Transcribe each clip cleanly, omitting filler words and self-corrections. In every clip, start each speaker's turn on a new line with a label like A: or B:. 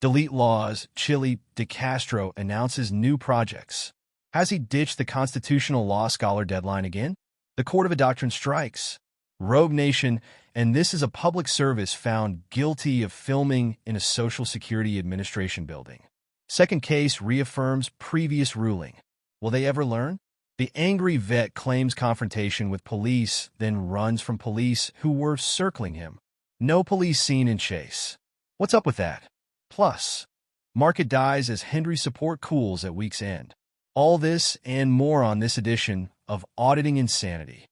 A: DeleteLawz, Chille, DeCastro announces new projects. Has he ditched the constitutional law scholar deadline again? The Cordova Doctrine strikes. Rogue Nation, and this is a public service found guilty of filming in a Social Security Administration building. Second case reaffirms previous ruling. Will they ever learn? The angry vet claims confrontation with police, then runs from police who were circling him. No police seen in chase. What's up with that? Plus, market dies as Hendry support cools at week's end. All this and more on this edition of Auditing Insanity.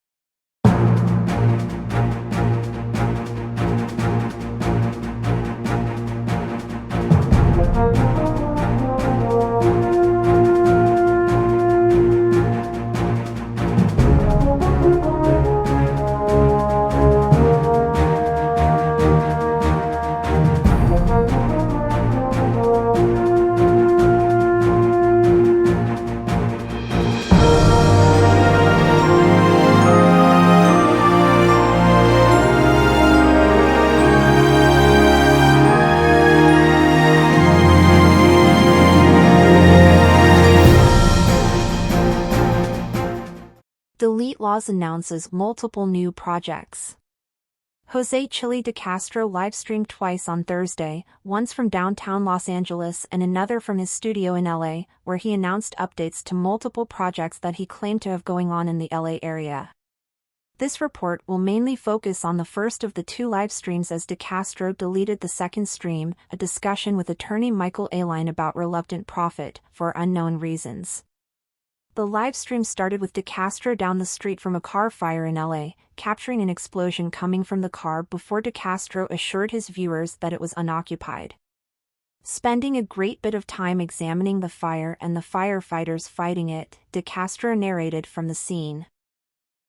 B: DeleteLawz announces multiple new projects. Chille DeCastro livestreamed twice on Thursday, once from downtown Los Angeles and another from his studio in LA, where he announced updates to multiple projects that he claimed to have going on in the LA area. This report will mainly focus on the first of the two live streams as DeCastro deleted the second stream, a discussion with attorney Michael Aline about reluctant profit, for unknown reasons. The live stream started with DeCastro down the street from a car fire in LA, capturing an explosion coming from the car before DeCastro assured his viewers that it was unoccupied. Spending a great bit of time examining the fire and the firefighters fighting it, DeCastro narrated from the scene.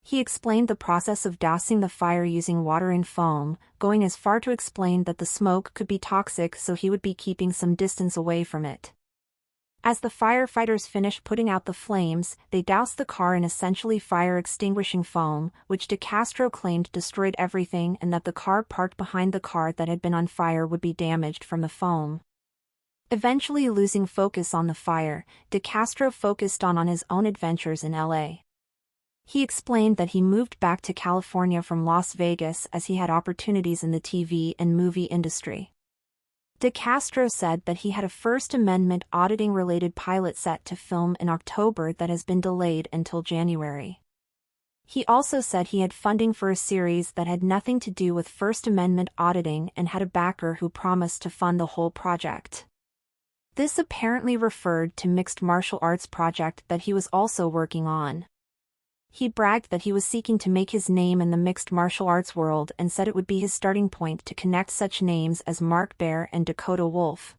B: He explained the process of dousing the fire using water and foam, going as far to explain that the smoke could be toxic, so he would be keeping some distance away from it. As the firefighters finished putting out the flames, they doused the car in essentially fire-extinguishing foam, which DeCastro claimed destroyed everything and that the car parked behind the car that had been on fire would be damaged from the foam. Eventually losing focus on the fire, DeCastro focused on his own adventures in LA. He explained that he moved back to California from Las Vegas as he had opportunities in the TV and movie industry. DeCastro said that he had a First Amendment auditing-related pilot set to film in October that has been delayed until January. He also said he had funding for a series that had nothing to do with First Amendment auditing and had a backer who promised to fund the whole project. This apparently referred to mixed martial arts project that he was also working on. He bragged that he was seeking to make his name in the mixed martial arts world and said it would be his starting point to connect such names as Mark Bear and Dakota Wolf.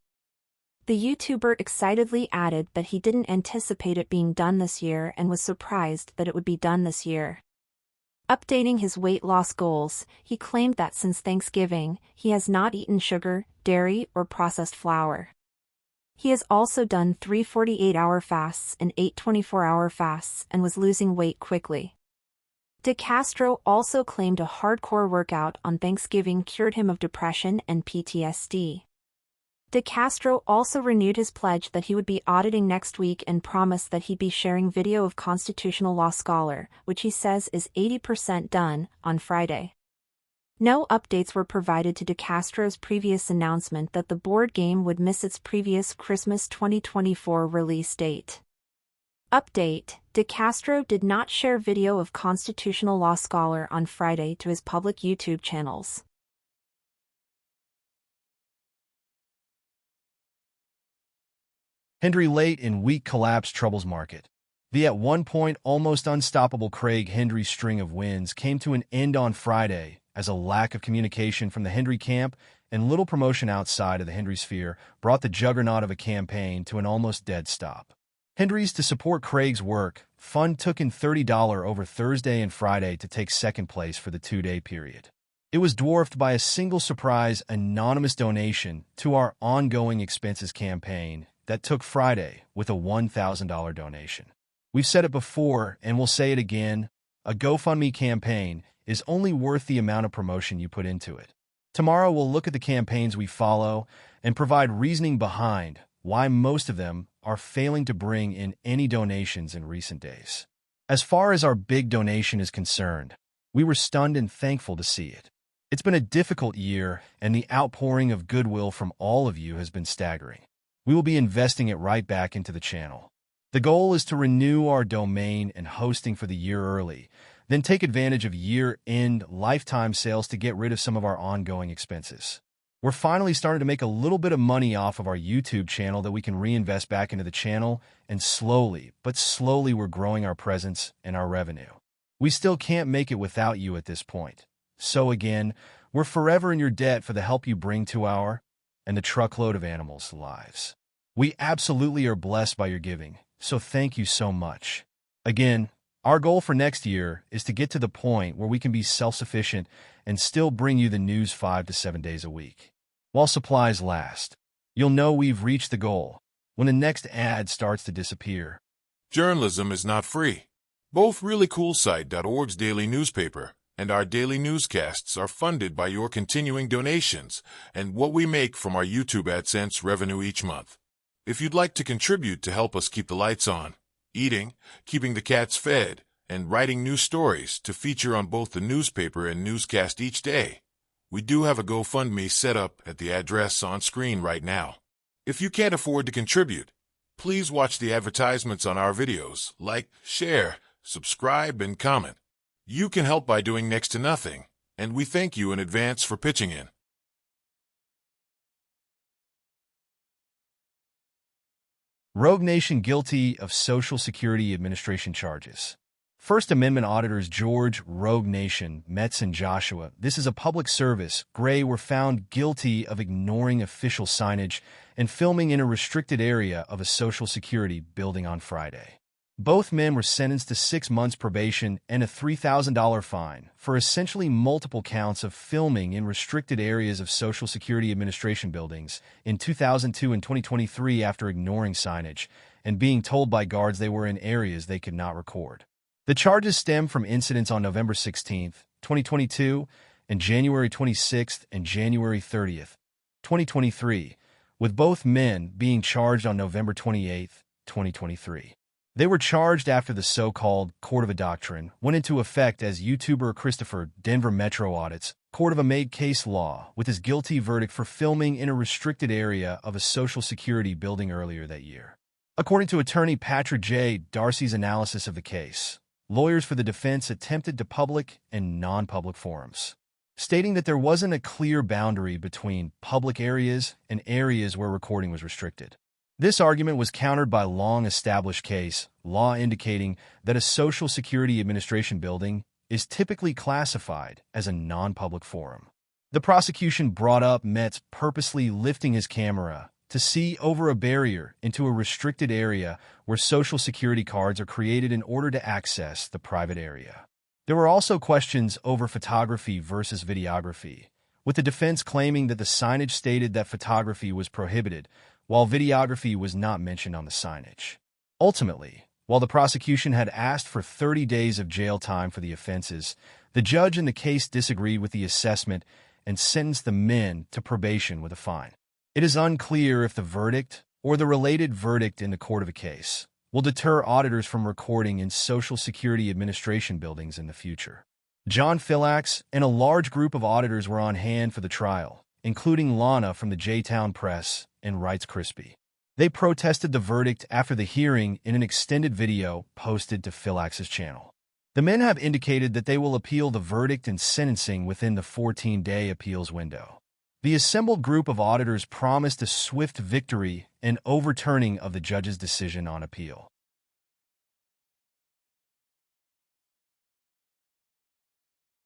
B: The YouTuber excitedly added that he didn't anticipate it being done this year and was surprised that it would be done this year. Updating his weight loss goals, he claimed that since Thanksgiving, he has not eaten sugar, dairy, or processed flour. He has also done 3 48-hour fasts and 8 24-hour fasts and was losing weight quickly. DeCastro also claimed a hardcore workout on Thanksgiving cured him of depression and PTSD. DeCastro also renewed his pledge that he would be auditing next week and promised that he'd be sharing video of constitutional law scholar, which he says is 80% done, on Friday. No updates were provided to DeCastro's previous announcement that the board game would miss its previous Christmas 2024 release date. Update: DeCastro did not share video of constitutional law scholar on Friday to his public YouTube channels.
A: Hendry late in week collapse troubles market. The at one point almost unstoppable Craig Hendry string of wins came to an end on Friday, as a lack of communication from the Hendry camp and little promotion outside of the Hendry sphere brought the juggernaut of a campaign to an almost dead stop. Hendry's to support Craig's work fund took in $30 over Thursday and Friday to take second place for the two-day period. It was dwarfed by a single surprise anonymous donation to our ongoing expenses campaign that took Friday with a $1,000 donation. We've said it before and we'll say it again, a GoFundMe campaign is only worth the amount of promotion you put into it. Tomorrow we'll look at the campaigns we follow and provide reasoning behind why most of them are failing to bring in any donations in recent days. As far as our big donation is concerned, we were stunned and thankful to see it. It's been a difficult year, and the outpouring of goodwill from all of you has been staggering. We will be investing it right back into the channel. The goal is to renew our domain and hosting for the year early, then take advantage of year-end lifetime sales to get rid of some of our ongoing expenses. We're finally starting to make a little bit of money off of our YouTube channel that we can reinvest back into the channel, and slowly, but slowly we're growing our presence and our revenue. We still can't make it without you at this point. So again, we're forever in your debt for the help you bring to our and the truckload of animals' lives. We absolutely are blessed by your giving, so thank you so much. Again, our goal for next year is to get to the point where we can be self-sufficient and still bring you the news 5 to 7 days a week. While supplies last, you'll know we've reached the goal when the next ad starts to disappear.
C: Journalism is not free. Both ReallyCoolSite.org's daily newspaper and our daily newscasts are funded by your continuing donations and what we make from our YouTube AdSense revenue each month. If you'd like to contribute to help us keep the lights on, eating, keeping the cats fed, and writing new stories to feature on both the newspaper and newscast each day, we do have a GoFundMe set up at the address on screen right now. If you can't afford to contribute, please watch the advertisements on our videos, like, share, subscribe, and comment. You can help by doing next to nothing, and we thank you in advance for pitching in.
A: Rogue Nation guilty of Social Security Administration charges. First Amendment auditors George Rogue Nation, Metz, and Joshua, this is a public service, Gray, were found guilty of ignoring official signage and filming in a restricted area of a Social Security building on Friday. Both men were sentenced to 6 months probation and a $3,000 fine for essentially multiple counts of filming in restricted areas of Social Security Administration buildings in 2002 and 2023 after ignoring signage and being told by guards they were in areas they could not record. The charges stem from incidents on November 16, 2022, and January 26 and January 30, 2023, with both men being charged on November 28, 2023. They were charged after the so-called Cordova Doctrine went into effect as YouTuber Christopher Denver Metro audits. Cordova made case law with his guilty verdict for filming in a restricted area of a Social Security building earlier that year. According to attorney Patrick J. Darcy's analysis of the case, lawyers for the defense attempted to public and non-public forums, stating that there wasn't a clear boundary between public areas and areas where recording was restricted. This argument was countered by long-established case law indicating that a Social Security Administration building is typically classified as a non-public forum. The prosecution brought up Metz purposely lifting his camera to see over a barrier into a restricted area where Social Security cards are created in order to access the private area. There were also questions over photography versus videography, with the defense claiming that the signage stated that photography was prohibited, while videography was not mentioned on the signage. Ultimately, while the prosecution had asked for 30 days of jail time for the offenses, the judge in the case disagreed with the assessment and sentenced the men to probation with a fine. It is unclear if the verdict, or the related verdict in the Cordova case, will deter auditors from recording in Social Security Administration buildings in the future. John Philax and a large group of auditors were on hand for the trial, including Lana from the J-Town Press and Rights Crispy. They protested the verdict after the hearing in an extended video posted to Philax's channel. The men have indicated that they will appeal the verdict and sentencing within the 14-day appeals window. The assembled group of auditors promised a swift victory and overturning of the judge's decision on appeal.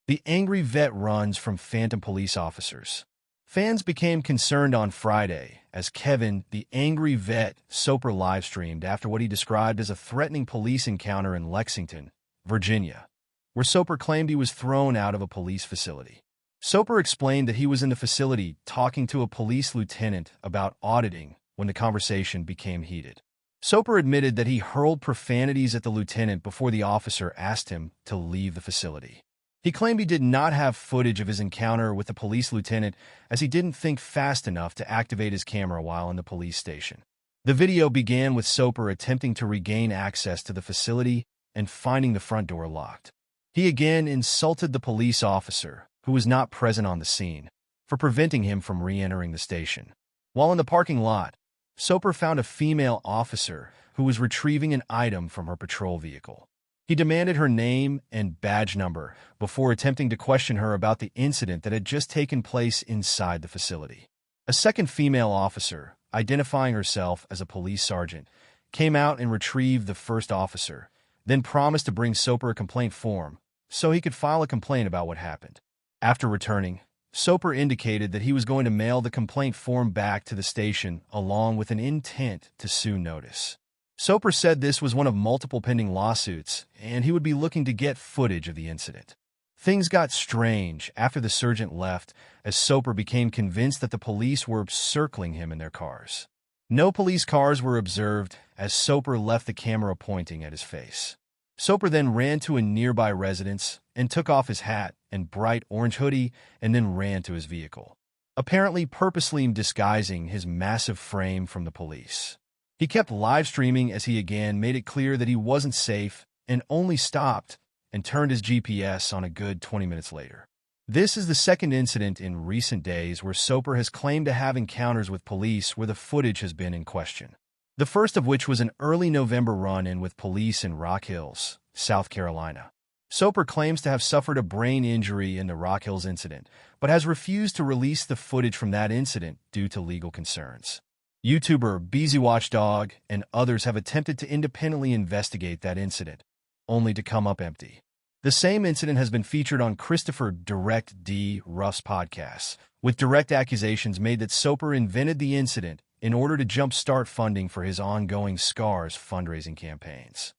A: The angry vet runs from phantom police officers. Fans became concerned on Friday as Kevin, the angry vet, Soper live-streamed after what he described as a threatening police encounter in Lexington, Virginia, where Soper claimed he was thrown out of a police facility. Soper explained that he was in the facility talking to a police lieutenant about auditing when the conversation became heated. Soper admitted that he hurled profanities at the lieutenant before the officer asked him to leave the facility. He claimed he did not have footage of his encounter with the police lieutenant as he didn't think fast enough to activate his camera while in the police station. The video began with Soper attempting to regain access to the facility and finding the front door locked. He again insulted the police officer, who was not present on the scene, for preventing him from re-entering the station. While in the parking lot, Soper found a female officer who was retrieving an item from her patrol vehicle. He demanded her name and badge number before attempting to question her about the incident that had just taken place inside the facility. A second female officer, identifying herself as a police sergeant, came out and retrieved the first officer, then promised to bring Soper a complaint form so he could file a complaint about what happened. After returning, Soper indicated that he was going to mail the complaint form back to the station along with an intent to sue notice. Soper said this was one of multiple pending lawsuits, and he would be looking to get footage of the incident. Things got strange after the sergeant left, as Soper became convinced that the police were circling him in their cars. No police cars were observed, as Soper left the camera pointing at his face. Soper then ran to a nearby residence and took off his hat and bright orange hoodie and then ran to his vehicle, apparently purposely disguising his massive frame from the police. He kept live streaming as he again made it clear that he wasn't safe and only stopped and turned his GPS on a good 20 minutes later. This is the second incident in recent days where Soper has claimed to have encounters with police where the footage has been in question. The first of which was an early November run-in with police in Rock Hills, South Carolina. Soper claims to have suffered a brain injury in the Rock Hills incident, but has refused to release the footage from that incident due to legal concerns. YouTuber BZWatchdog and others have attempted to independently investigate that incident, only to come up empty. The same incident has been featured on Christopher Direct D. Ruff's podcast, with direct accusations made that Soper invented the incident in order to jumpstart funding for his ongoing SCARS fundraising campaigns.